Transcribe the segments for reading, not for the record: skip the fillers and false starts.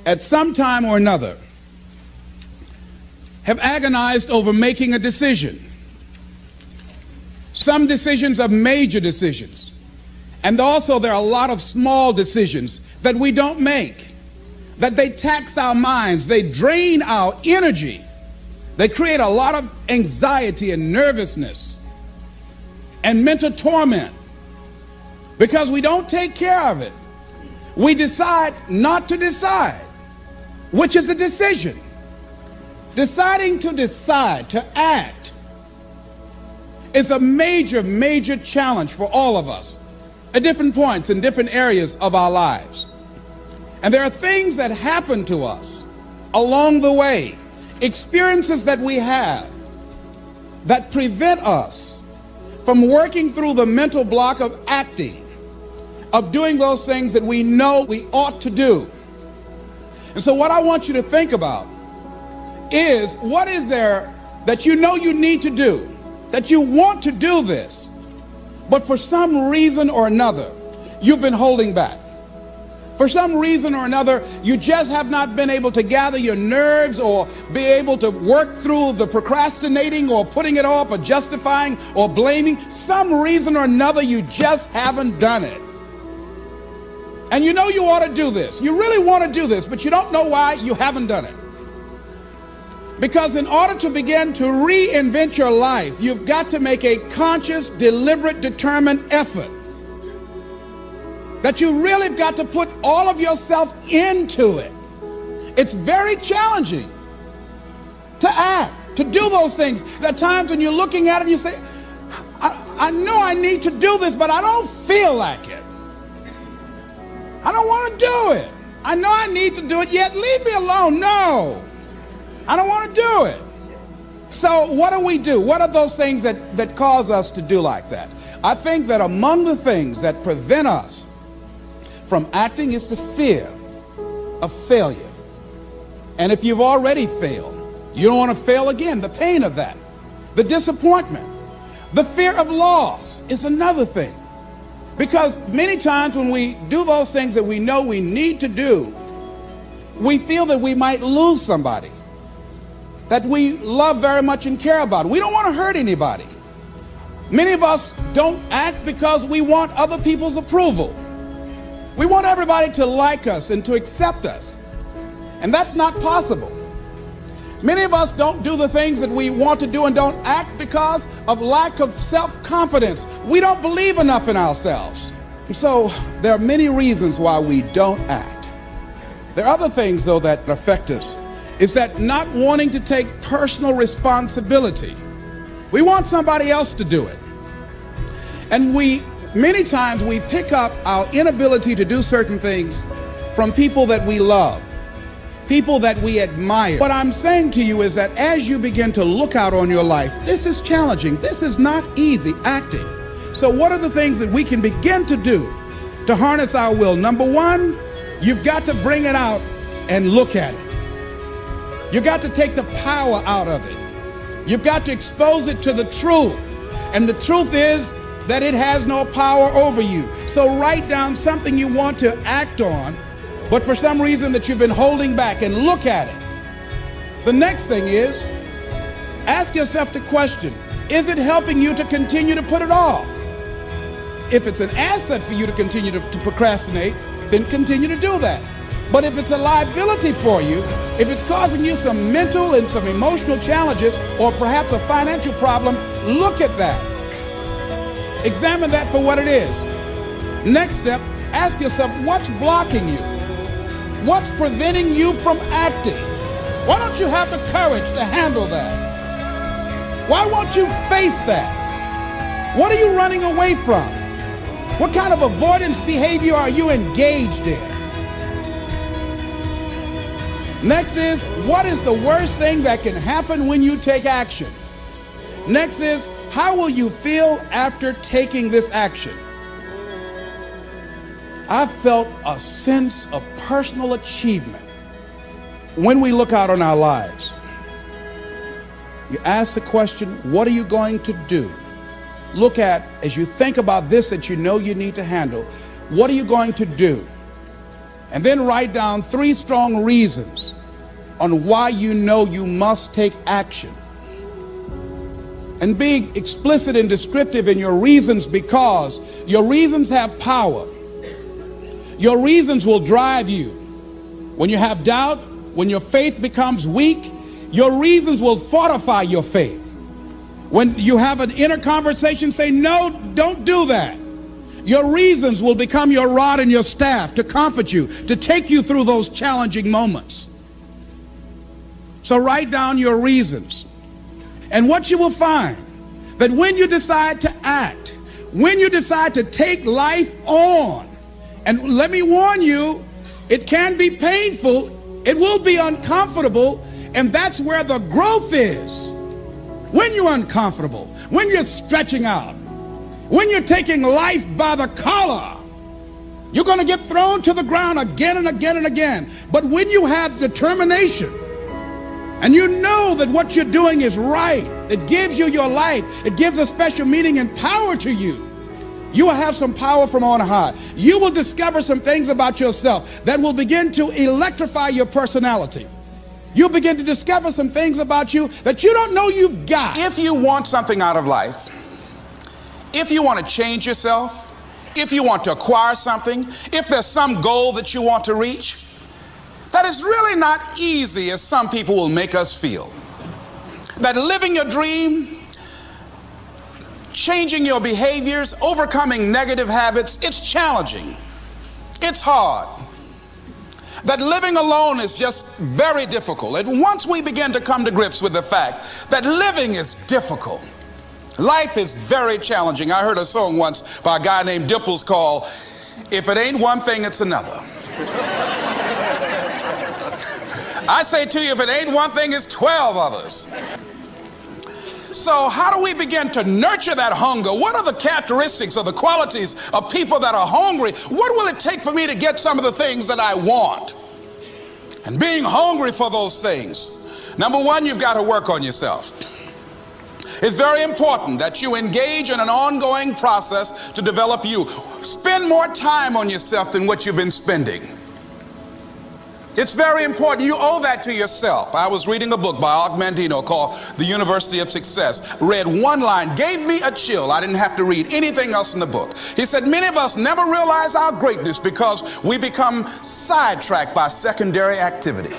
at some time or another, have agonized over making a decision. Some decisions are major decisions. And also there are a lot of small decisions that we don't make, that they tax our minds, they drain our energy, they create a lot of anxiety and nervousness and mental torment because we don't take care of it. We decide not to decide, which is a decision. Deciding to decide, to act, is a major, major challenge for all of us at different points in different areas of our lives. And there are things that happen to us along the way, experiences that we have that prevent us from working through the mental block of acting, of doing those things that we know we ought to do. And so what I want you to think about is, what is there that you know you need to do, that you want to do this, but for some reason or another, you've been holding back. For some reason or another, you just have not been able to gather your nerves or be able to work through the procrastinating or putting it off or justifying or blaming. Some reason or another, you just haven't done it. And you know you ought to do this. You really want to do this, but you don't know why you haven't done it. Because in order to begin to reinvent your life, you've got to make a conscious, deliberate, determined effort. That you really have got to put all of yourself into it. It's very challenging to act, to do those things. There are times when you're looking at it and you say, I know I need to do this, but I don't feel like it. I don't want to do it. I know I need to do it, yet leave me alone. No, I don't want to do it. So what do? What are those things that cause us to do like that? I think that among the things that prevent us from acting is the fear of failure. And if you've already failed, you don't want to fail again. The pain of that, the disappointment, the fear of loss is another thing. Because many times when we do those things that we know we need to do, we feel that we might lose somebody that we love very much and care about. We don't want to hurt anybody. Many of us don't act because we want other people's approval. We want everybody to like us and to accept us. And that's not possible. Many of us don't do the things that we want to do and don't act because of lack of self-confidence. We don't believe enough in ourselves. And so there are many reasons why we don't act. There are other things, though, that affect us. Is that not wanting to take personal responsibility. We want somebody else to do it. And many times we pick up our inability to do certain things from people that we love, people that we admire. What I'm saying to you is that as you begin to look out on your life, this is challenging. This is not easy acting. So what are the things that we can begin to do to harness our will? Number one, you've got to bring it out and look at it. You've got to take the power out of it. You've got to expose it to the truth. And the truth is that it has no power over you. So write down something you want to act on, but for some reason that you've been holding back, and look at it. The next thing is, ask yourself the question, is it helping you to continue to put it off? If it's an asset for you to continue to procrastinate, then continue to do that. But if it's a liability for you, if it's causing you some mental and some emotional challenges, or perhaps a financial problem, look at that. Examine that for what it is. Next step, ask yourself, what's blocking you? What's preventing you from acting? Why don't you have the courage to handle that? Why won't you face that? What are you running away from? What kind of avoidance behavior are you engaged in? Next is, what is the worst thing that can happen when you take action? Next is, how will you feel after taking this action? I've felt a sense of personal achievement when we look out on our lives. You ask the question, what are you going to do? Look at, as you think about this that you know you need to handle, what are you going to do? And then write down 3 strong reasons on why you know you must take action. And be explicit and descriptive in your reasons, because your reasons have power. Your reasons will drive you. When you have doubt, when your faith becomes weak, your reasons will fortify your faith. When you have an inner conversation, say, no, don't do that. Your reasons will become your rod and your staff to comfort you, to take you through those challenging moments. So write down your reasons. And what you will find, that when you decide to act, when you decide to take life on, and let me warn you, it can be painful, it will be uncomfortable, and that's where the growth is. When you're uncomfortable, when you're stretching out, when you're taking life by the collar, you're going to get thrown to the ground again and again and again. But when you have determination, and you know that what you're doing is right, it gives you your life, it gives a special meaning and power to you, you will have some power from on high. You will discover some things about yourself that will begin to electrify your personality. You'll begin to discover some things about you that you don't know you've got. If you want something out of life, if you want to change yourself, if you want to acquire something, if there's some goal that you want to reach, that is really not easy as some people will make us feel. That living your dream, changing your behaviors, overcoming negative habits, it's challenging. It's hard. That living alone is just very difficult. And once we begin to come to grips with the fact that living is difficult, life is very challenging. I heard a song once by a guy named Dimples called, "If It Ain't One Thing, It's Another." I say to you, if it ain't one thing, it's 12 others. So how do we begin to nurture that hunger? What are the characteristics or the qualities of people that are hungry? What will it take for me to get some of the things that I want? And being hungry for those things, number one, you've got to work on yourself. It's very important that you engage in an ongoing process to develop you. Spend more time on yourself than what you've been spending. It's very important. You owe that to yourself. I was reading a book by Og Mandino called The University of Success. Read one line, gave me a chill. I didn't have to read anything else in the book. He said, many of us never realize our greatness because we become sidetracked by secondary activity.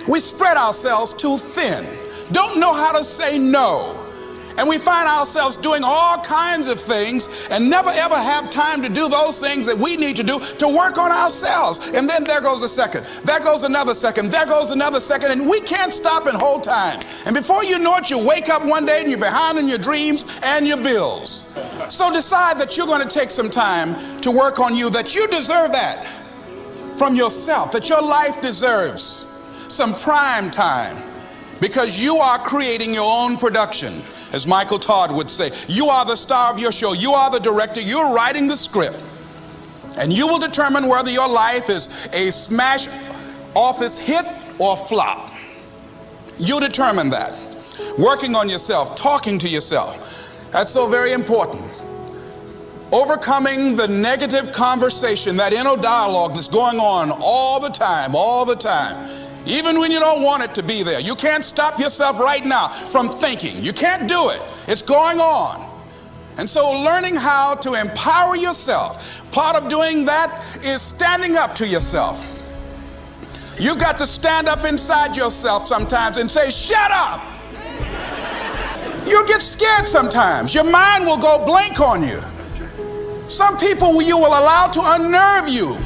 We spread ourselves too thin, don't know how to say no. And we find ourselves doing all kinds of things and never ever have time to do those things that we need to do to work on ourselves. And then there goes a second, there goes another second, there goes another second, and we can't stop and hold time. And before you know it, you wake up one day and you're behind on your dreams and your bills. So decide that you're going to take some time to work on you, that you deserve that from yourself, that your life deserves some prime time, because you are creating your own production. As Michael Todd would say, you are the star of your show. You are the director. You're writing the script. And you will determine whether your life is a smash office hit or flop. You determine that. Working on yourself, talking to yourself. That's so very important. Overcoming the negative conversation, that inner dialogue that's going on all the time, even when you don't want it to be there. You can't stop yourself right now from thinking. You can't do it. It's going on. And so learning how to empower yourself, part of doing that is standing up to yourself. You've got to stand up inside yourself sometimes and say, shut up. You'll get scared sometimes. Your mind will go blank on you. Some people you will allow to unnerve you.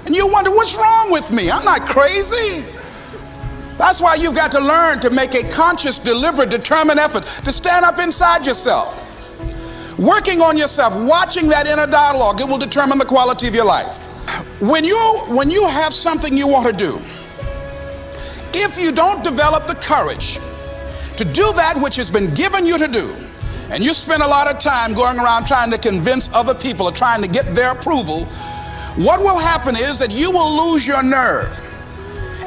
And you wonder, what's wrong with me? I'm not crazy. That's why you've got to learn to make a conscious, deliberate, determined effort to stand up inside yourself. Working on yourself, watching that inner dialogue, it will determine the quality of your life. When you have something you want to do, if you don't develop the courage to do that which has been given you to do, and you spend a lot of time going around trying to convince other people or trying to get their approval, what will happen is that you will lose your nerve.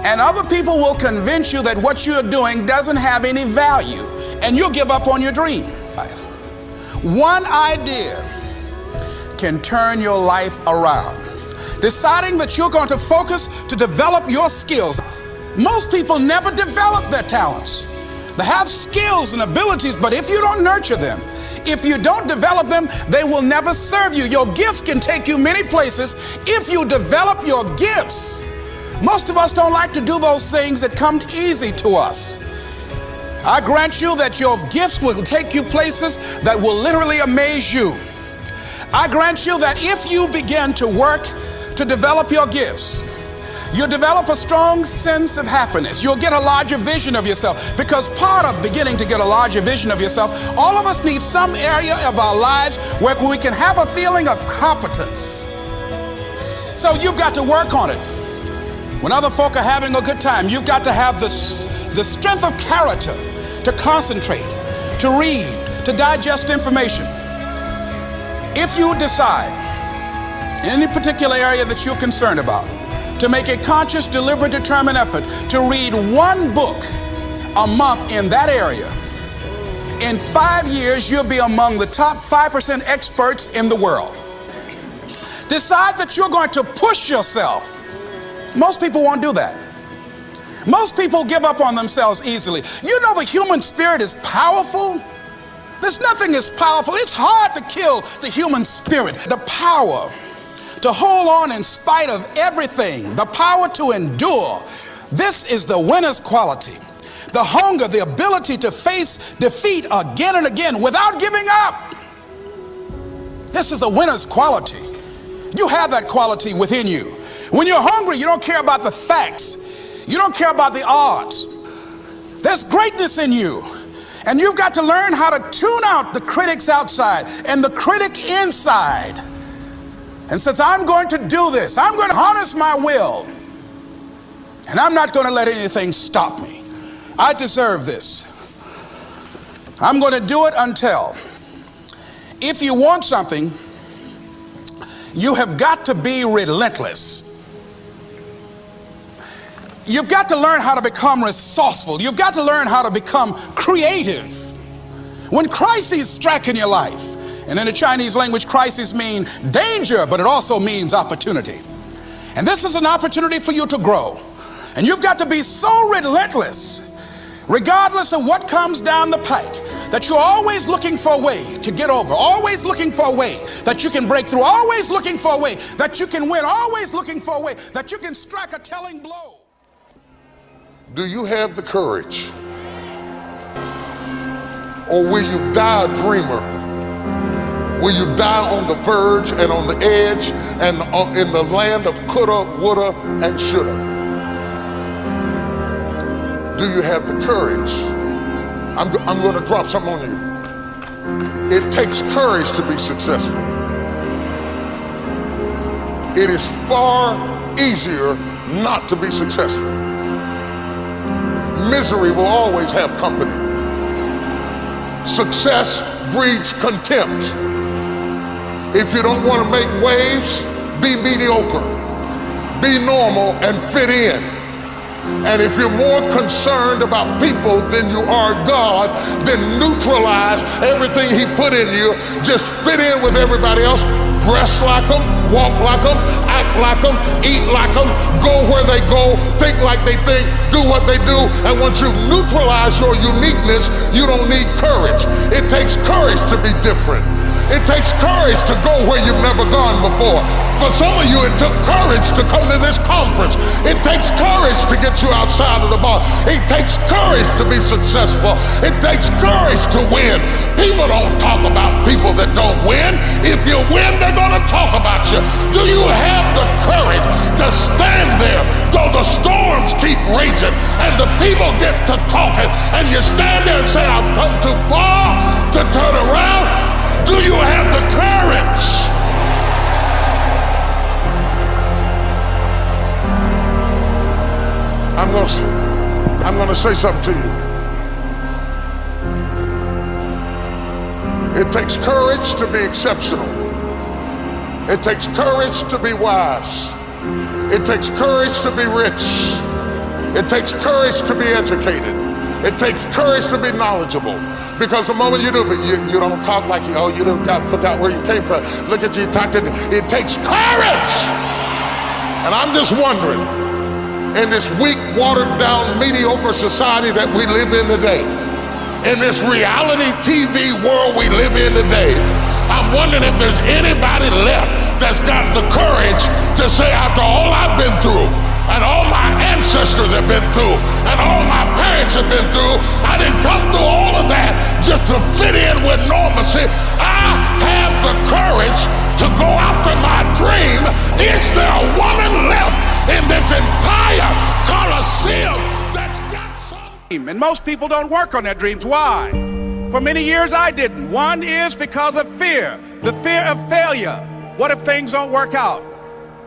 And other people will convince you that what you're doing doesn't have any value, and you'll give up on your dream. One idea can turn your life around. Deciding that you're going to focus to develop your skills. Most people never develop their talents. They have skills and abilities, but if you don't nurture them, if you don't develop them, they will never serve you. Your gifts can take you many places if you develop your gifts. Most of us don't like to do those things that come easy to us. I grant you that your gifts will take you places that will literally amaze you. I grant you that if you begin to work to develop your gifts, you'll develop a strong sense of happiness. You'll get a larger vision of yourself, because part of beginning to get a larger vision of yourself, all of us need some area of our lives where we can have a feeling of competence. So you've got to work on it. When other folk are having a good time, you've got to have the strength of character to concentrate, to read, to digest information. If you decide in any particular area that you're concerned about, to make a conscious, deliberate, determined effort to read one book a month in that area, in 5 years, you'll be among the top 5% experts in the world. Decide that you're going to push yourself. Most people won't do that. Most people give up on themselves easily. You know, the human spirit is powerful. There's nothing as powerful. It's hard to kill the human spirit. The power to hold on in spite of everything, the power to endure. This is the winner's quality. The hunger, the ability to face defeat again and again without giving up. This is a winner's quality. You have that quality within you. When you're hungry, you don't care about the facts. You don't care about the odds. There's greatness in you. And you've got to learn how to tune out the critics outside and the critic inside. And since I'm going to do this, I'm going to harness my will. And I'm not going to let anything stop me. I deserve this. I'm going to do it until. If you want something, you have got to be relentless. You've got to learn how to become resourceful. You've got to learn how to become creative. When crises strike in your life, and in the Chinese language, crises mean danger, but it also means opportunity. And this is an opportunity for you to grow. And you've got to be so relentless, regardless of what comes down the pike, that you're always looking for a way to get over, always looking for a way that you can break through, always looking for a way that you can win, always looking for a way that you can strike a telling blow. Do you have the courage? Or will you die a dreamer? Will you die on the verge and on the edge and in the land of coulda, woulda, and shoulda? Do you have the courage? I'm going to drop something on you. It takes courage to be successful. It is far easier not to be successful. Misery will always have company. Success breeds contempt. If you don't want to make waves, be mediocre, be normal, and fit in. And if you're more concerned about people than you are God, then neutralize everything He put in you. Just fit in with everybody else. Dress like them, walk like them, act like them, eat like them, go where they go, think like they think, do what they do. And once you've neutralized your uniqueness, you don't need courage. It takes courage to be different. It takes courage to go where you've never gone before. For some of you, it took courage to come to this conference. It takes courage to get you outside of the box. It takes courage to be successful. It takes courage to win. People don't talk about people that don't win. If you win, they're going to talk about you. Do you have the courage to stand there though the storms keep raging and the people get to talking and you stand there and say, I've come too far to turn around? Do you have the courage? I'm going to say something to you. It takes courage to be exceptional. It takes courage to be wise. It takes courage to be rich. It takes courage to be educated. It takes courage to be knowledgeable. Because the moment you do, but you don't talk like you, oh, you forgot where you came from. Look at you talking. It takes courage And I'm just wondering, in this weak, watered down, mediocre society that we live in today, in this reality TV world we live in today, I'm wondering if there's anybody left that's got the courage to say, after all I've been through, and all my ancestors have been through, and all my parents have been through, I didn't come through all of that just to fit in with normalcy. I have the courage to go after my dream. Is there a woman left in this entire Coliseum that's got some? And most people don't work on their dreams. Why? For many years I didn't. One is because of fear. The fear of failure. What if things don't work out?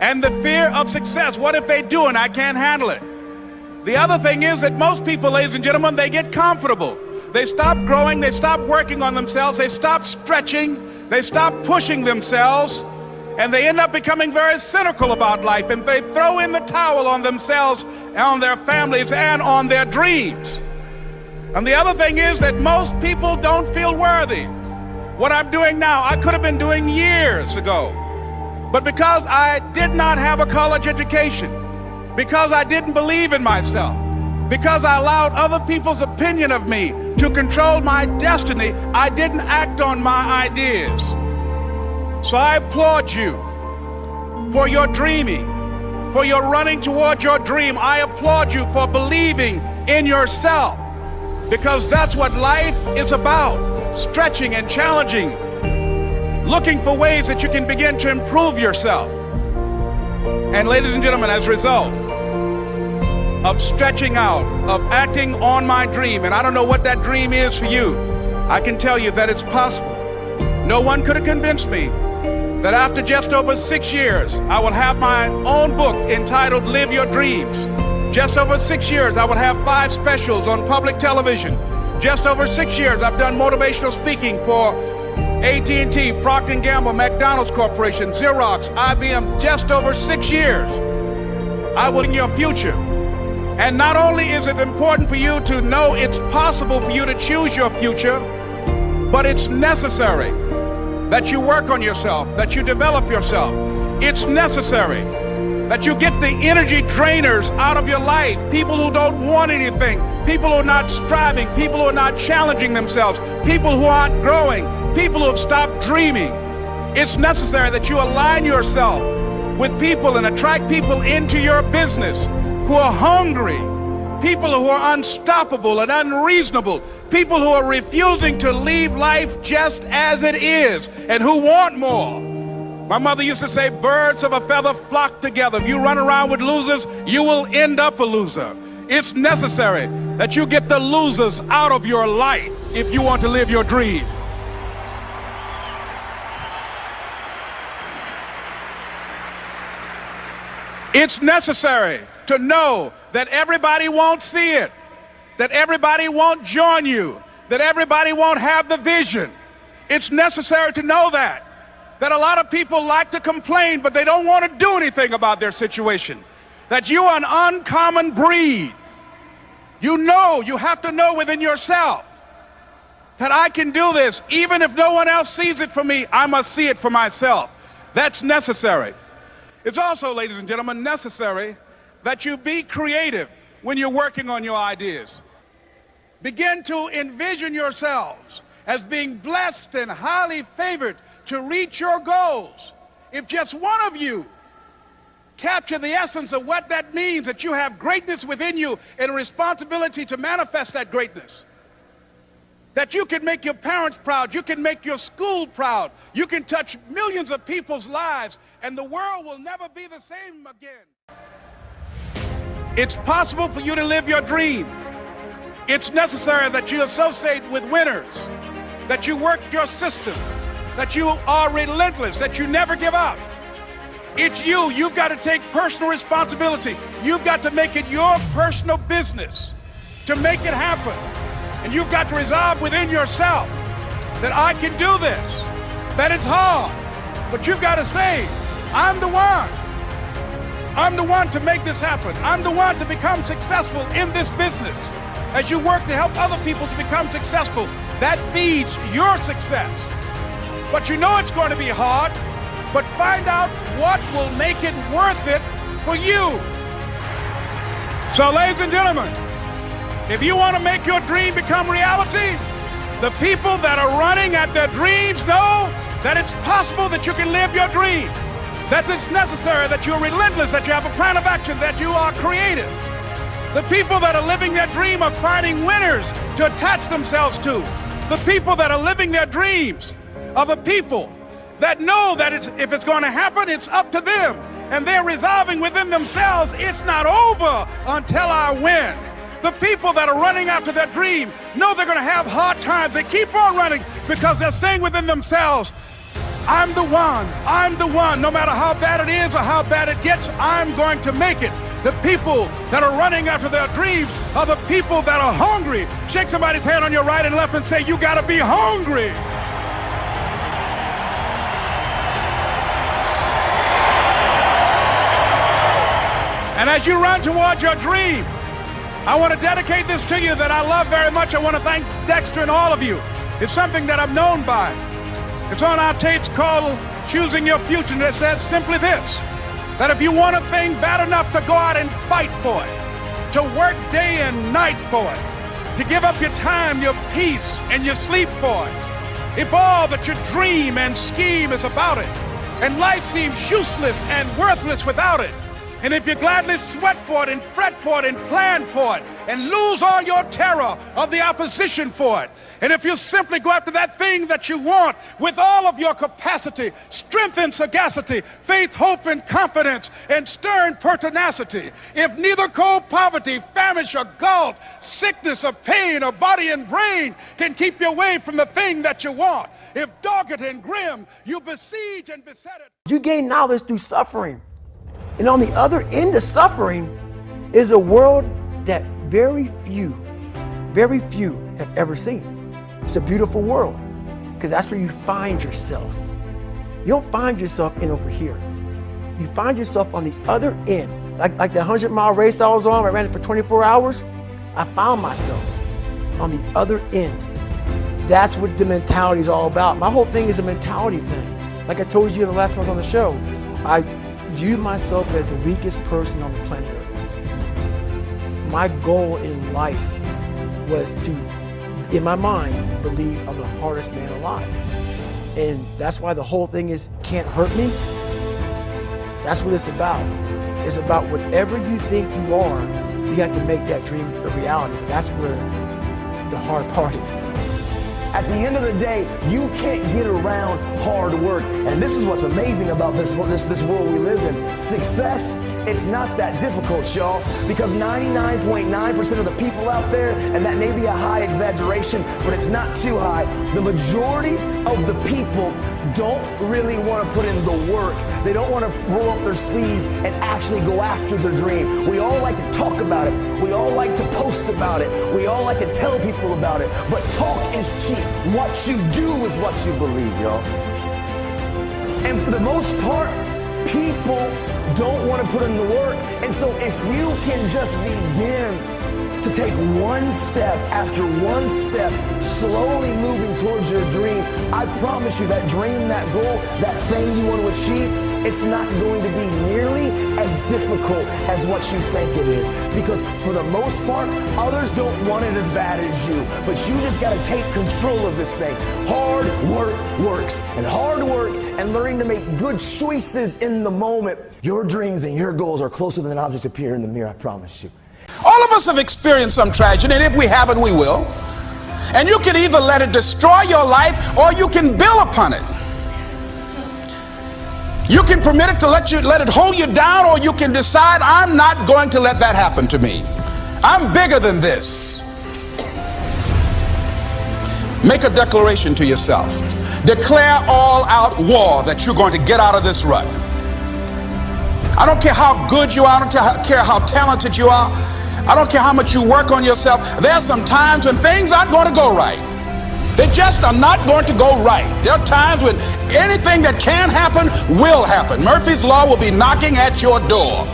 And the fear of success. What if they do and I can't handle it? The other thing is that most people, ladies and gentlemen, they get comfortable. They stop growing, they stop working on themselves, they stop stretching, they stop pushing themselves, and they end up becoming very cynical about life, and they throw in the towel on themselves, on their families, and on their dreams. And the other thing is that most people don't feel worthy. What I'm doing now, I could have been doing years ago. But because I did not have a college education, because I didn't believe in myself, because I allowed other people's opinion of me to control my destiny, I didn't act on my ideas. So I applaud you for your dreaming, for your running toward your dream. I applaud you for believing in yourself, because that's what life is about, stretching and challenging, looking for ways that you can begin to improve yourself. And ladies and gentlemen, as a result of stretching out, of acting on my dream, and I don't know what that dream is for you, I can tell you that it's possible. No one could have convinced me that after just over 6 years, I will have my own book entitled Live Your Dreams. Just over 6 years, I will have 5 specials on public television. Just over 6 years, I've done motivational speaking for AT&T, Procter & Gamble, McDonald's Corporation, Xerox, IBM. Just over 6 years, I will in your future. And not only is it important for you to know it's possible for you to choose your future, but it's necessary that you work on yourself, that you develop yourself. It's necessary that you get the energy drainers out of your life, people who don't want anything, people who are not striving, people who are not challenging themselves, people who aren't growing, people who have stopped dreaming. It's necessary that you align yourself with people and attract people into your business who are hungry, people who are unstoppable and unreasonable, people who are refusing to leave life just as it is and who want more. My mother used to say, birds of a feather flock together. If you run around with losers, you will end up a loser. It's necessary that you get the losers out of your life if you want to live your dream. It's necessary to know that everybody won't see it, that everybody won't join you, that everybody won't have the vision. It's necessary to know that a lot of people like to complain, but they don't want to do anything about their situation, that you are an uncommon breed. You know, you have to know within yourself that I can do this. Even if no one else sees it for me, I must see it for myself. That's necessary. It's also, ladies and gentlemen, necessary that you be creative when you're working on your ideas. Begin to envision yourselves as being blessed and highly favored to reach your goals. If just one of you capture the essence of what that means, that you have greatness within you and a responsibility to manifest that greatness, that you can make your parents proud, you can make your school proud, you can touch millions of people's lives, and the world will never be the same again. It's possible for you to live your dream. It's necessary that you associate with winners, that you work your system, that you are relentless, that you never give up. It's you. You've got to take personal responsibility. You've got to make it your personal business to make it happen. And you've got to resolve within yourself that I can do this, that it's hard, but you've got to say, I'm the one. I'm the one to make this happen. I'm the one to become successful in this business. As you work to help other people to become successful, that feeds your success. But you know it's going to be hard, but find out what will make it worth it for you. So, ladies and gentlemen, if you want to make your dream become reality, the people that are running at their dreams know that it's possible that you can live your dream, that it's necessary, that you're relentless, that you have a plan of action, that you are creative. The people that are living their dream are finding winners to attach themselves to. The people that are living their dreams are the people that know that if it's going to happen, it's up to them. And they're resolving within themselves, it's not over until I win. The people that are running after their dream know they're going to have hard times. They keep on running because they're saying within themselves, I'm the one, no matter how bad it is or how bad it gets, I'm going to make it. The people that are running after their dreams are the people that are hungry. Shake somebody's hand on your right and left and say, you got to be hungry. And as you run towards your dream, I want to dedicate this to you that I love very much. I want to thank Dexter and all of you. It's something that I'm known by. It's on our tapes called Choosing Your Future, and it says simply this, that if you want a thing bad enough to go out and fight for it, to work day and night for it, to give up your time, your peace, and your sleep for it, if all that you dream and scheme is about it, and life seems useless and worthless without it, and if you gladly sweat for it and fret for it and plan for it and lose all your terror of the opposition for it, and if you simply go after that thing that you want with all of your capacity, strength and sagacity, faith, hope and confidence, and stern pertinacity, if neither cold poverty, famish or gall, sickness or pain or body and brain can keep you away from the thing that you want, if dogged and grim you besiege and beset it. You gain knowledge through suffering. And on the other end of suffering is a world that very few have ever seen. It's a beautiful world because that's where you find yourself. You don't find yourself in over here. You find yourself on the other end. Like the 100-mile race I was on, I ran it for 24 hours. I found myself on the other end. That's what the mentality is all about. My whole thing is a mentality thing. Like I told you the last time I was on the show, I viewed myself as the weakest person on the planet Earth. My goal in life was to, in my mind, believe I'm the hardest man alive. And that's why the whole thing is can't hurt me. That's what it's about. It's about whatever you think you are, you have to make that dream a reality. That's where the hard part is. At the end of the day, you can't get around hard work. And this is what's amazing about this world we live in. Success, it's not that difficult, y'all, because 99.9% of the people out there, and that may be a high exaggeration, but it's not too high, the majority of the people don't really want to put in the work. They don't want to roll up their sleeves and actually go after their dream. We all like to talk about it. We all like to post about it. We all like to tell people about it. But talk is cheap. What you do is what you believe, y'all. And for the most part, people don't want to put in the work. And so if you can just begin to take one step after one step, slowly moving towards your dream, I promise you that dream, that goal, that thing you want to achieve, it's not going to be nearly as difficult as what you think it is. Because for the most part, others don't want it as bad as you. But you just got to take control of this thing. Hard work works. And hard work and learning to make good choices in the moment, your dreams and your goals are closer than objects appear in the mirror, I promise you. All of us have experienced some tragedy, and if we haven't, we will. And you can either let it destroy your life or you can build upon it. You can permit it to let it hold you down, or you can decide, I'm not going to let that happen to me. I'm bigger than this. Make a declaration to yourself. Declare all out war that you're going to get out of this rut. I don't care how good you are. I don't care how talented you are. I don't care how much you work on yourself. There are some times when things aren't going to go right. They just are not going to go right. There are times when anything that can happen will happen. Murphy's Law will be knocking at your door.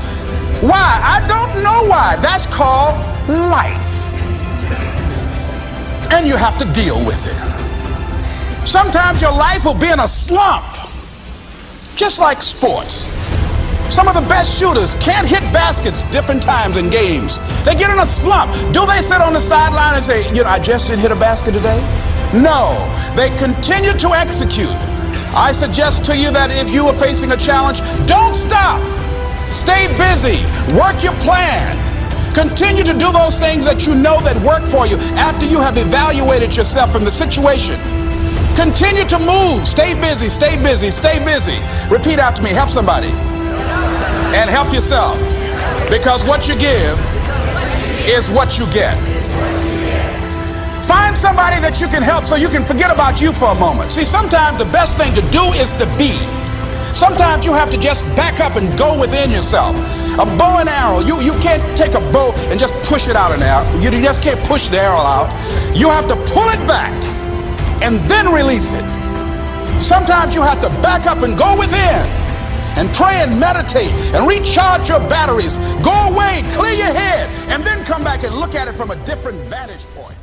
Why? I don't know why. That's called life. And you have to deal with it. Sometimes your life will be in a slump, just like sports. Some of the best shooters can't hit baskets different times in games. They get in a slump. Do they sit on the sideline and say, I just didn't hit a basket today? No, they continue to execute. I suggest to you that if you are facing a challenge, don't stop. Stay busy. Work your plan. Continue to do those things that you know that work for you after you have evaluated yourself in the situation. Continue to move. Stay busy, stay busy, stay busy. Repeat out to me. Help somebody. And help yourself. Because what you give is what you get. Find somebody that you can help so you can forget about you for a moment. See, sometimes the best thing to do is to be. Sometimes you have to just back up and go within yourself. A bow and arrow, you can't take a bow and just push it out an arrow. You just can't push the arrow out. You have to pull it back and then release it. Sometimes you have to back up and go within and pray and meditate and recharge your batteries. Go away, clear your head, and then come back and look at it from a different vantage point.